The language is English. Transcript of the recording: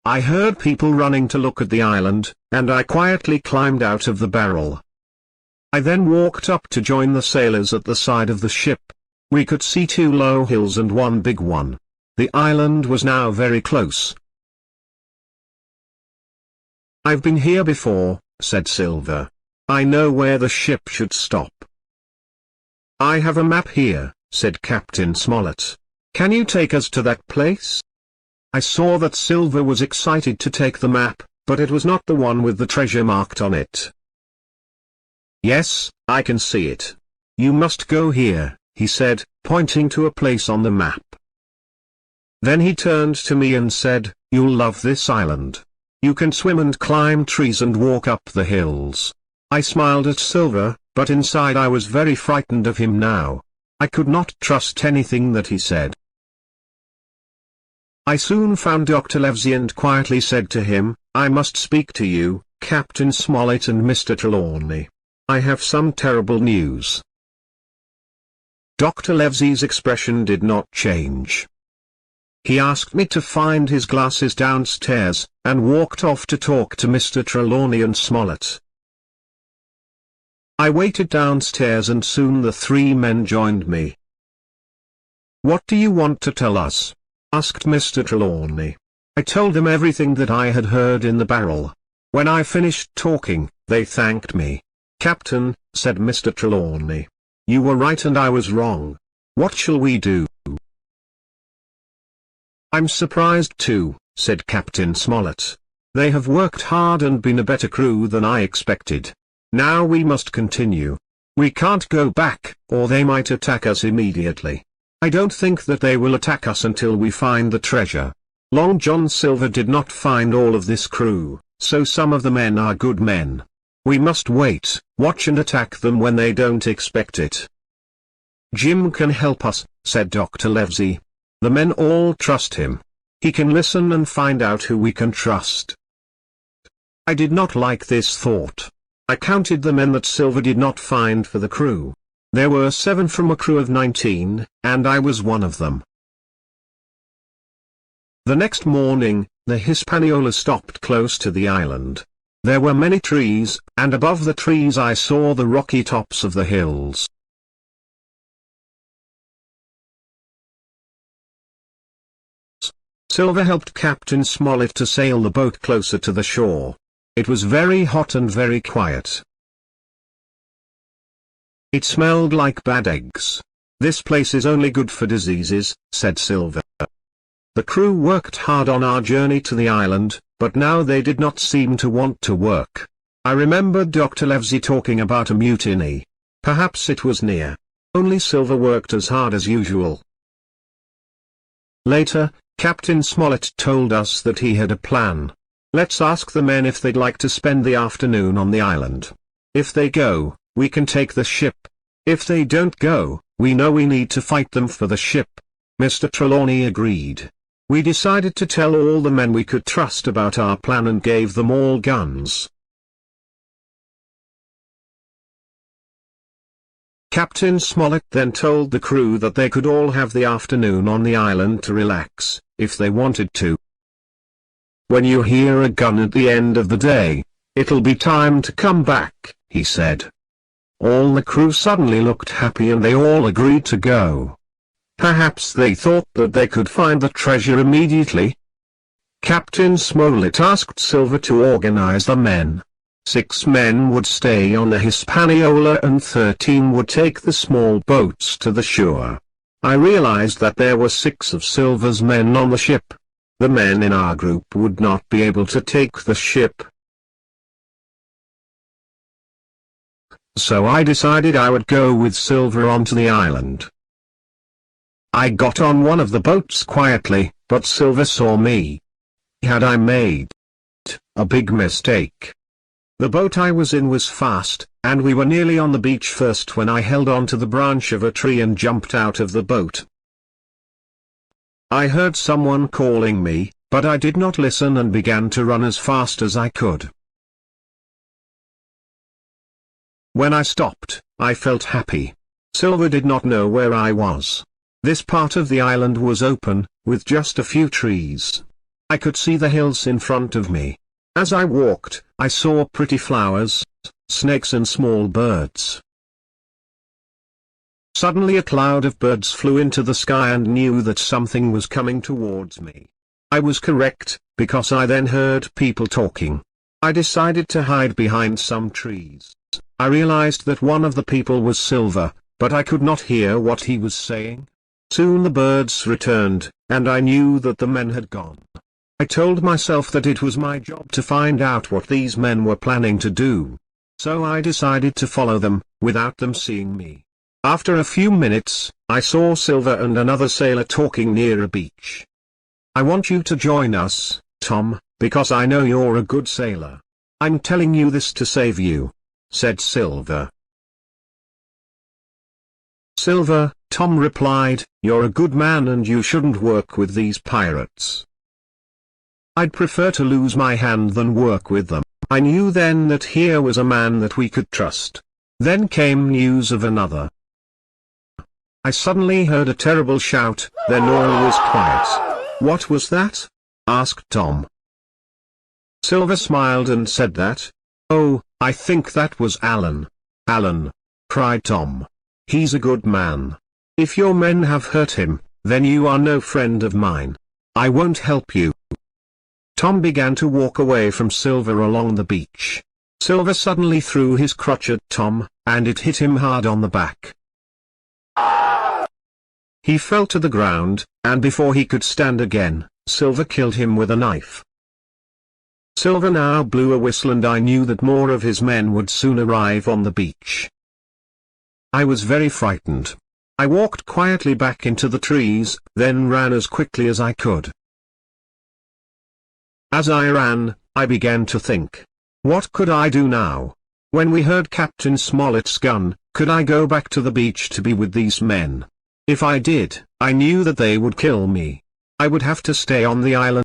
I heard people running to look at the island, and I quietly climbed out of the barrel. I then walked up to join the sailors at the side of the ship. We could see 2 low hills and 1 big one. The island was now very close. "I've been here before," said Silver. "I know where the ship should stop." "I have a map here," said Captain Smollett. "Can you take us to that place?" I saw that Silver was excited to take the map, but it was not the one with the treasure marked on it. "Yes, I can see it. You must go here," he said, pointing to a place on the map. Then he turned to me and said, "You'll love this island. You can swim and climb trees and walk up the hills." I smiled at Silver, but inside I was very frightened of him now. I could not trust anything that he said. I soon found Dr. Livesey and quietly said to him, "I must speak to you, Captain Smollett and Mr. Trelawney. I have some terrible news." Dr. Livesey's expression did not change. He asked me to find his glasses downstairs, and walked off to talk to Mr. Trelawney and Smollett. I waited downstairs and soon the 3 men joined me. "What do you want to tell us?" asked Mr. Trelawney. I told them everything that I had heard in the barrel. When I finished talking, they thanked me. "Captain," said Mr. Trelawney, "you were right and I was wrong. What shall we do?" "I'm surprised too," said Captain Smollett. "They have worked hard and been a better crew than I expected. Now we must continue. We can't go back, or they might attack us immediately. I don't think that they will attack us until we find the treasure. Long John Silver did not find all of this crew, so some of the men are good men. We must wait, watch and attack them when they don't expect it." "Jim can help us," said Dr. Livesey. "The men all trust him. He can listen and find out who we can trust." I did not like this thought. I counted the men that Silver did not find for the crew. There were 7 from a crew of 19, and I was one of them. The next morning, the Hispaniola stopped close to the island. There were many trees, and above the trees I saw the rocky tops of the hills. Silver helped Captain Smollett to sail the boat closer to the shore. It was very hot and very quiet. It smelled like bad eggs. "This place is only good for diseases," said Silver. The crew worked hard on our journey to the island, but now they did not seem to want to work. I remembered Dr. Livesey talking about a mutiny. Perhaps it was near. Only Silver worked as hard as usual. Later, Captain Smollett told us that he had a plan. "Let's ask the men if they'd like to spend the afternoon on the island. If they go, we can take the ship. If they don't go, we know we need to fight them for the ship." Mr. Trelawney agreed. We decided to tell all the men we could trust about our plan and gave them all guns. Captain Smollett then told the crew that they could all have the afternoon on the island to relax, if they wanted to. "When you hear a gun at the end of the day, it'll be time to come back," he said. All the crew suddenly looked happy and they all agreed to go. Perhaps they thought that they could find the treasure immediately. Captain Smollett asked Silver to organize the men. 6 men would stay on the Hispaniola and 13 would take the small boats to the shore. I realized that there were 6 of Silver's men on the ship. The men in our group would not be able to take the ship. So I decided I would go with Silver onto the island. I got on one of the boats quietly, but Silver saw me. Had I made a big mistake? The boat I was in was fast, and we were nearly on the beach first when I held on to the branch of a tree and jumped out of the boat. I heard someone calling me, but I did not listen and began to run as fast as I could. When I stopped, I felt happy. Silver did not know where I was. This part of the island was open, with just a few trees. I could see the hills in front of me. As I walked, I saw pretty flowers, snakes and small birds. Suddenly a cloud of birds flew into the sky and knew that something was coming towards me. I was correct, because I then heard people talking. I decided to hide behind some trees. I realized that one of the people was Silver, but I could not hear what he was saying. Soon the birds returned, and I knew that the men had gone. I told myself that it was my job to find out what these men were planning to do. So I decided to follow them, without them seeing me. After a few minutes, I saw Silver and another sailor talking near a beach. "I want you to join us, Tom, because I know you're a good sailor. I'm telling you this to save you," said Silver. "Silver," Tom replied, "you're a good man and you shouldn't work with these pirates." "I'd prefer to lose my hand than work with them." I knew then that here was a man that we could trust. Then came news of another. I suddenly heard a terrible shout, then all was quiet. "What was that?" asked Tom. Silver smiled and said that. "Oh, I think that was Alan." "Alan!" cried Tom. "He's a good man. If your men have hurt him, then you are no friend of mine. I won't help you." Tom began to walk away from Silver along the beach. Silver suddenly threw his crutch at Tom, and it hit him hard on the back. He fell to the ground, and before he could stand again, Silver killed him with a knife. Silver now blew a whistle and I knew that more of his men would soon arrive on the beach. I was very frightened. I walked quietly back into the trees, then ran as quickly as I could. As I ran, I began to think. What could I do now? When we heard Captain Smollett's gun, could I go back to the beach to be with these men? If I did, I knew that they would kill me. I would have to stay on the island